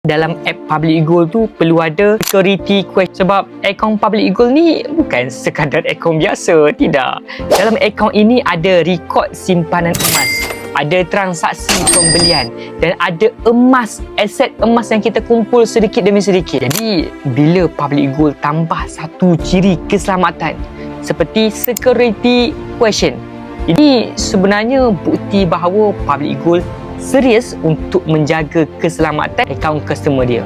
Dalam app Public Goal tu perlu ada security question, sebab akaun Public Goal ni bukan sekadar akaun biasa, tidak. Dalam akaun ini ada rekod simpanan emas, ada transaksi pembelian dan ada emas, aset emas yang kita kumpul sedikit demi sedikit. Jadi bila Public Goal tambah satu ciri keselamatan seperti security question, ini sebenarnya bukti bahawa Public Goal serius untuk menjaga keselamatan akaun customer dia.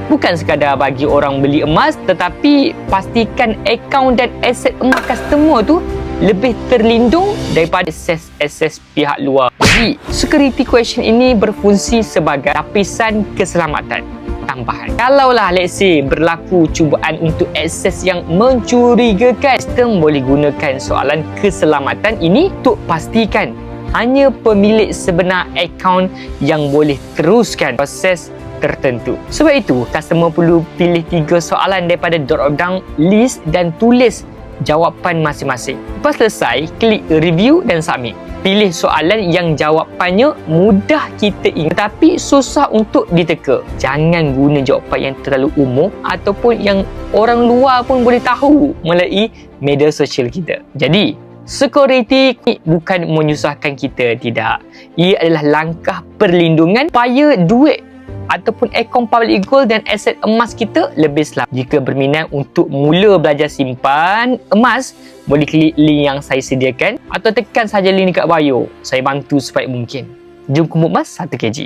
Bukan sekadar bagi orang beli emas, tetapi pastikan akaun dan aset emas customer tu lebih terlindung daripada akses pihak luar. Jadi, security question ini berfungsi sebagai lapisan keselamatan tambahan. Kalaulah let's say berlaku cubaan untuk akses yang mencurigakan, sistem boleh gunakan soalan keselamatan ini untuk pastikan hanya pemilik sebenar akaun yang boleh teruskan proses tertentu. Sebab itu, customer perlu pilih 3 soalan daripada drop down list dan tulis jawapan masing-masing. Lepas selesai, klik review dan submit. Pilih soalan yang jawapannya mudah kita ingat tapi susah untuk diteka. Jangan guna jawapan yang terlalu umum ataupun yang orang luar pun boleh tahu melalui media sosial kita. Jadi, security bukan menyusahkan kita, tidak. Ia adalah langkah perlindungan supaya duit ataupun akaun Public Goal dan aset emas kita lebih selamat. Jika berminat untuk mula belajar simpan emas, boleh klik link yang saya sediakan atau tekan saja link dekat bio. Saya bantu sebaik mungkin. Jom kumpul emas 1 kg.